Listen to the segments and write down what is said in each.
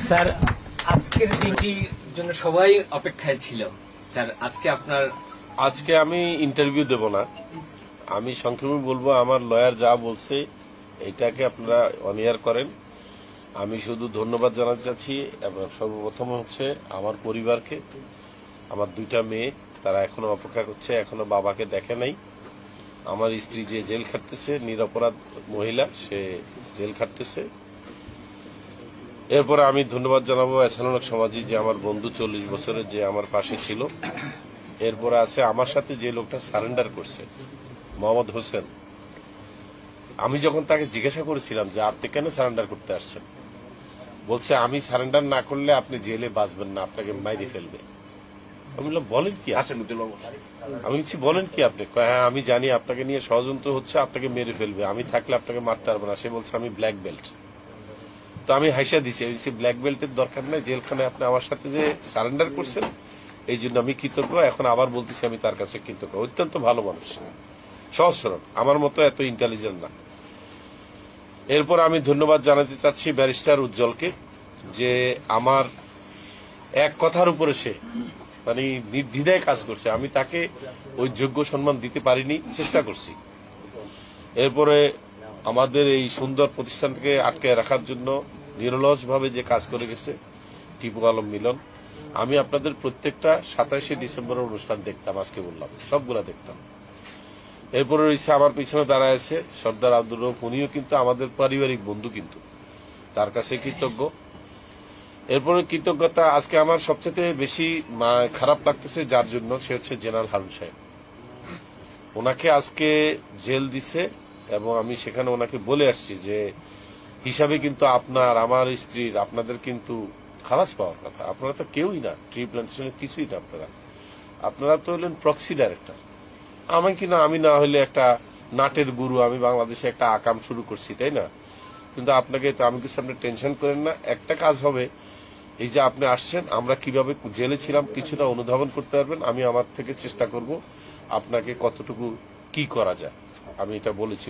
Sir আজকের দিনটির জন্য সবাই অপেক্ষায় ছিল। স্যার আজকে আমি ইন্টারভিউ দেব না, আমি সংক্ষেপে বলবো আমার লয়ার যা বলছে এটাকে আপনারা অনিয়ার করেন। আমি শুধু ধন্যবাদ জানাতে চাচ্ছি এবং সর্বপ্রথম হচ্ছে আমার পরিবারকে, আমার দুইটা মেয়ে তারা এখনো অপেক্ষা করছে, এখনো বাবাকে দেখে নাই। আমার স্ত্রী যে জেল খাটতেছে, নিরপরাধ মহিলা, সে জেল খাটতেছে। এরপরে আমি ধন্যবাদ জানাবো এসানুলক সমাজী, যে আমার বন্ধু 40 বছরের, যে আমার পাশে ছিল। এরপরে আছে আমার সাথে যে লোকটা সারেন্ডার করছে, মোহাম্মদ হোসেন। আমি যখন তাকে জিজ্ঞাসা করেছিলাম যে আপনি কেন সারেন্ডার করতে আসছেন, বলছে আমি সারেন্ডার না করলে আপনি জেলে বাঁচবেন না, আপনাকে মাইরে ফেলবে। আমি বললাম বলেন কি, আমি বলছি বলেন কি আপনি? হ্যাঁ আমি জানি আপনাকে নিয়ে ষড়যন্ত্র হচ্ছে, আপনাকে মেরে ফেলবে, আমি থাকলে আপনাকে মারতে পারবো না। সে বলছে আমি ব্ল্যাক বেল্ট। তো আমি হাইসা দিছি, ব্ল্যাক বেল্টের দরকার নাই, জেলখানে আপনি আমার সাথে যে সারেন্ডার করছেন এই জন্য আমি কৃতজ্ঞ। এখন আবার বলতেছি আমি তার কাছে কৃতজ্ঞ। অত্যন্ত ভালো মানুষ, সহজ সরল, আমার মতো এত ইন্টেলিজেন্ট না। এরপর আমি ধন্যবাদ জানাতে চাচ্ছি ব্যারিস্টার উজ্জ্বলকে, যে আমার এক কথার উপরে সে মানে নির্দ্বিধায় কাজ করছে। আমি তাকে ওই যোগ্য সম্মান দিতে পারিনি, চেষ্টা করছি। এরপরে আমাদের এই সুন্দর প্রতিষ্ঠানকে আটকে রাখার জন্য নিরলসভাবে যে কাজ করে গেছে টিপু আলম মিলন। আমি আপনাদের প্রত্যেকটা 27শে ডিসেম্বরের অনুষ্ঠান দেখতাম, আজকে বললাম সবগুলা দেখতাম। এরপরে রয়েছে আমার পিছনে দাঁড়ায় আছে সর্দার আব্দুর রউফ, উনিও কিন্তু আমাদের পারিবারিক বন্ধু, কিন্তু তার কাছে কৃতজ্ঞ। এরপরে কৃতজ্ঞতা আজকে আমার সবচেয়ে বেশি খারাপ লাগতেছে যার জন্য, সে হচ্ছে জেনারেল হারুন সাহেব। ওনাকে আজকে জেল দিছে এবং আমি সেখানে ওনাকে বলে আসছি যে হিসাবে কিন্তু আপনার, আমার স্ত্রীর, আপনাদের কিন্তু খালাস পাওয়ার কথা। আপনারা তো কেউই না, ট্রি প্লান্টেশনের কিছুই না, আপনারা তো হলেন প্রক্সি ডাইরেক্টর। আমি না হলে একটা নাটের গুরু, আমি বাংলাদেশে একটা আকাম শুরু করছি, তাই না? কিন্তু আপনাকে তো আমি কিছু, আপনি টেনশন করেন না। একটা কাজ হবে, এই যে আপনি আসছেন, আমরা কিভাবে জেলে ছিলাম কিছুটা অনুধাবন করতে পারবেন। আমি আমার থেকে চেষ্টা করব আপনাকে কতটুকু কি করা যায়, আমি এটা বলেছি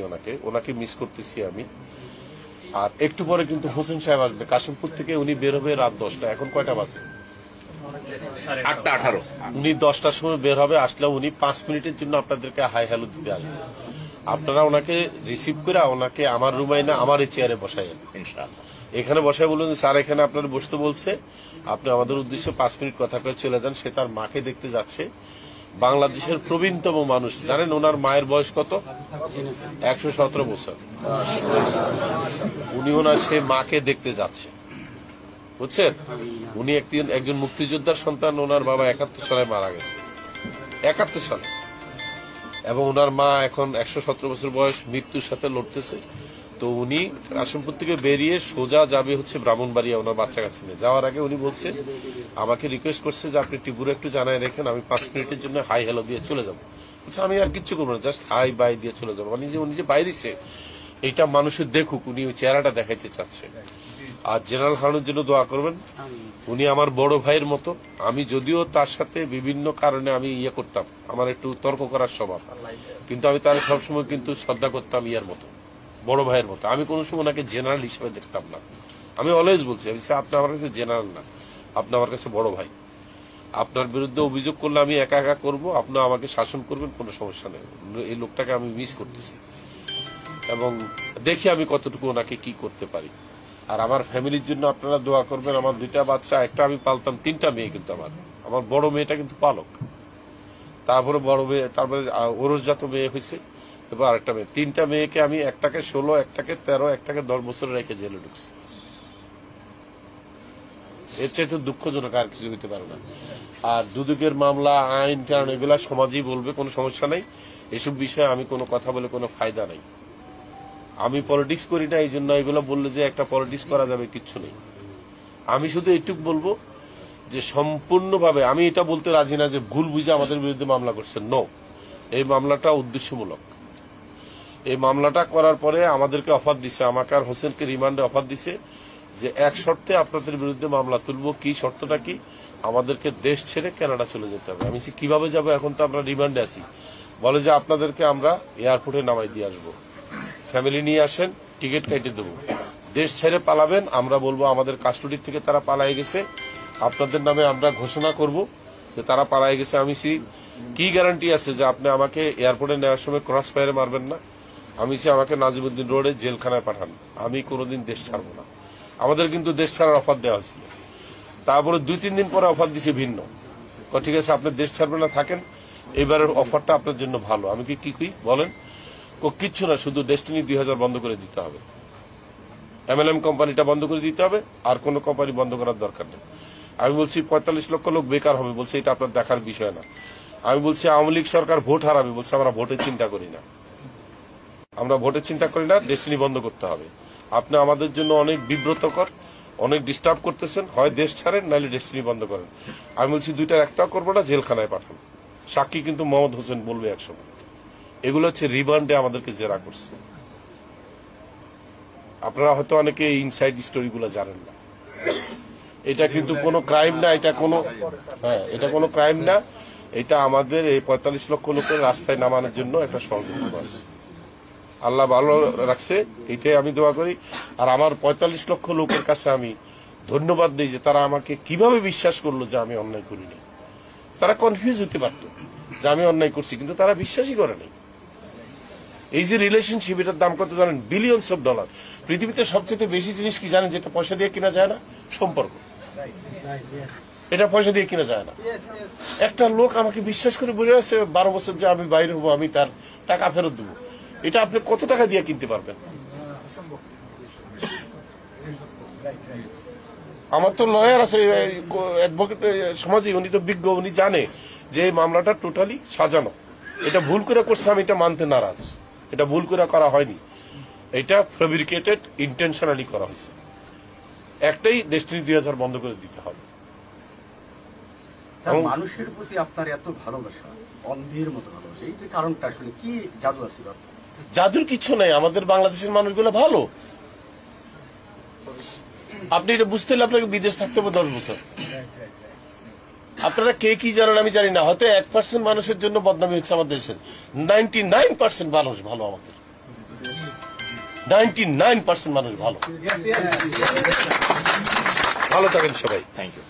ওনাকে মিস করতেছি আমি। আর একটু পরে কিন্তু হোসেন সাহেব আসবে কাশিমপুর থেকে, উনি বের হবে রাত 10টা। এখন কয়টা বাজে? 8:18। উনি 10টার সময় বের হবে, আসলে উনি 5 মিনিটের জন্য আপনাদেরকে হাই হ্যালো দিতে আসবেন। আপনারা ওনাকে রিসিভ করে ওনাকে আমার রুমে না, আমার এই চেয়ারে বসাইন ইনশাআল্লাহ। এখানে বসায় বলুন স্যার এখানে আপনার বসতে বলছে, আপনি আমাদের উদ্দেশ্যে 5 মিনিট কথা কয়ে চলে যান। সে তার মাকে দেখতে যাচ্ছে, বাংলাদেশের প্রবীণতম মানুষ। জানেন ওনার মায়ের বয়স কত? 117 বছর। উনি ওনার সে মাকে দেখতে যাচ্ছে, বুঝছেন? উনি একজন মুক্তিযোদ্ধার সন্তান। ওনার বাবা 71 সালে মারা গেছে, 71 সালে। এবং ওনার মা এখন 117 বছর বয়স, মৃত্যুর সাথে লড়তেছে। তো উনি কাশিমপুর থেকে বেরিয়ে সোজা যাবে হচ্ছে ব্রাহ্মণবাড়িয়া ওনার বাচ্চা কাছে নিয়ে। যাওয়ার আগে উনি বলছে, আমাকে রিকোয়েস্ট করছে যে আপনি টিপুরে একটু জানায় রেখেন, আমি 5 মিনিটের জন্য হাই হ্যালো দিয়ে চলে যাবো। আচ্ছা আমি আর কিচ্ছু করবো না, জাস্ট হাই বাই দিয়ে চলে যাবো। উনি যে বাইরেছে এইটা মানুষের দেখুক, উনি ওই চেহারাটা দেখাইতে চাচ্ছে। আর জেনারেল হারুনের জন্য দোয়া করবেন, উনি আমার বড় ভাইয়ের মতো। আমি যদিও তার সাথে বিভিন্ন কারণে আমি করতাম, আমার একটু তর্ক করার স্বভাব, কিন্তু আমি তার সবসময় কিন্তু শ্রদ্ধা করতাম ইয়ার মতো, বড় ভাইয়ের মতো। আমি কোনো সময় ওনাকে জেনারেল হিসেবে দেখতাম না। আমি অলওয়েজ বলছি, আপনি আমার কাছে জেনারেল না, আপনি আমার কাছে বড় ভাই। আপনার বিরুদ্ধে অভিযোগ করলে আমি একা একা করবো, আপনি আমাকে শাসন করবেন, কোনো সমস্যা নেই। এই লোকটাকে আমি মিস করতেছি এবং দেখি আমি কতটুকু ওনাকে কি করতে পারি। আর আমার ফ্যামিলির জন্য আপনারা দোয়া করবেন। আমার 2টা বাচ্চা, একটা আমি পালতাম, 3টা মেয়ে কিন্তু আমার বড় মেয়েটা কিন্তু পালক, তারপরে বড় মেয়ে, তারপরে ওরসজাত মেয়ে হয়েছে, এবার আরেকটা মেয়ে। 3টা মেয়েকে আমি একটাকে 16, একটাকে 13, একটাকে 10 বছর রেখে জেলে ঢুকছি। এর চাইতে দুঃখজনক আর কিছু হইতে পারে না। আর দুদকের মামলা, আইন টাইন এগুলা সমাজই বলবে, কোনো সমস্যা নাই। এসব বিষয়ে আমি কোনো কথা বলে কোনো ফায়দা নাই। আমি পলিটিক্স করি না, এই জন্য এগুলো বললে যে একটা পলিটিক্স করা যাবে কিচ্ছু নেই। আমি শুধু এইটুকু বলবো যে সম্পূর্ণভাবে আমি এটা বলতে রাজি না যে ভুল বুঝে আমাদের বিরুদ্ধে মামলা করছেন। নো, এই মামলাটা উদ্দেশ্যমূলক। এই মামলাটা করার পরে আমাদেরকে অফার দিছে, আমাকে আর হোসেনকে রিমান্ডে অফার দিছে যে এক শর্তে আপনাদের বিরুদ্ধে মামলা তুলবো। কি শর্তটা কি? আমাদেরকে দেশ ছেড়ে কানাডা চলে যেতে হবে। আমি কিভাবে যাব, এখন তো আমরা রিমান্ডে আছি। বলে যে আপনাদেরকে আমরা এয়ারপোর্টে নামাই দিয়ে আসবো, ফ্যামিলি নিয়ে আসেন, টিকিট কেটে দেবো, দেশ ছেড়ে পালাবেন, আমরা বলবো আমাদের কাস্টডি থেকে তারা পালায়ে গেছে, আপনাদের নামে আমরা ঘোষণা করব যে তারা পালায়ে গেছে। আমি কি গ্যারান্টি আছে যে আপনি আমাকে এয়ারপোর্টে নেওয়ার সময় ক্রস ফায়ারে মারবেন না? আমি আমাকে নাজিমুদ্দিন রোডে জেলখানায় পাঠান, আমি কোনোদিন দেশ ছাড়বো না। আমাদের কিন্তু দেশ ছাড়ার অফার দেওয়া হয়েছিল, তারপরে 2-3 দিন পরে অফার দিছে ভিন্ন, ঠিক আছে আপনি দেশ ছাড়বেন না, থাকেন, এবারের অফারটা আপনার জন্য ভালো। আমি কি বলেন? কিচ্ছু না, শুধু ডেস্টিনি 2000 বন্ধ করে দিতে হবে, MLM কোম্পানিটা বন্ধ করে দিতে হবে, আর কোন কোম্পানি বন্ধ করার দরকার নেই। আমি বলছি 45 লক্ষ লোক বেকার হবে, বলছে এটা আপনার দেখার বিষয় না। আমি বলছি আওয়ামী লীগ সরকার ভোট হারাবে, বলছে আমরা ভোটের চিন্তা করি না, ডেস্টিনি বন্ধ করতে হবে। আপনি আমাদের জন্য অনেক বিব্রতকর, অনেক ডিস্টার্ব করতেছেন, হয় দেশ ছাড়েন নাহলে ডেস্টিনি বন্ধ করেন। আমি বলছি দুইটার একটাও করবো না, জেলখানায় পাঠান। সাক্ষী কিন্তু মোহাম্মদ হোসেন বলবে একসময়। এগুলো হচ্ছে রিমান্ডে আমাদেরকে জেরা করছে। আপনারা হয়তো অনেকে ইনসাইড স্টোরিগুলো জানেন না। এটা কিন্তু কোনো ক্রাইম না, এটা কোনো ক্রাইম না। এটা আমাদের এই 45 লক্ষ লোকের রাস্তায় নামানোর জন্য একটা ষড়যন্ত্র আছে। আল্লাহ ভালো রাখছে, এটাই আমি দোয়া করি। আর আমার 45 লক্ষ লোকের কাছে আমি ধন্যবাদ দিই যে তারা আমাকে কিভাবে বিশ্বাস করলো যে আমি অন্যায় করিনি। তারা কনফিউজ হতে পারত যে আমি অন্যায় করছি, কিন্তু তারা বিশ্বাসই করে নাই। এই যে রিলেশনশিপ, এটার দাম কত জানেন? Billions of dollar. পৃথিবীতে সবচেয়ে বেশি জিনিস কি জানেন, যেটা পয়সা দিয়ে কিনা যায় না? সম্পর্ক। এটা পয়সা দিয়ে কিনা যায় না। একটা লোক আমাকে বিশ্বাস করে বলে আছে 12 বছর যে আমি বাইরে হবো, আমি তার টাকা ফেরত দেবো, এটা আপনি কত টাকা দিয়ে কিনতে পারবেন? আমার তো লয়ার আছে, অ্যাডভোকেট সমাজে, উনি তো বিজ্ঞ, উনি জানে যে এই মামলাটা টোটালি সাজানো। এটা ভুল করে করছে, আমি এটা মানতে নারাজ। এটা ভুল করে করা হয়নি, এটা ফেব্রিকেটেড, ইন্টেনশনালি করা হয়েছে। একটাই, ডেস্টিনি 2000 বন্ধ করে দিতে হবে। মানুষের প্রতি আপনার এত ভালোবাসা, অন্ধের মতো ভালোবাসা, এই কারণটা আসলে কি? জাদু আছে? জাদুর কিছু নাই, আমাদের বাংলাদেশের মানুষগুলো ভালো। আপনি এটা বুঝতে হলে আপনাকে বিদেশ থাকতে হবে 10 বছর। আপনারা কে কি জানেন আমি জানি না, হয়তো 1% মানুষের জন্য বদনামি হচ্ছে আমাদের দেশের। 99% মানুষ ভালো, আমাদের 99% মানুষ ভালো। ভালো থাকেন সবাই। Thank you.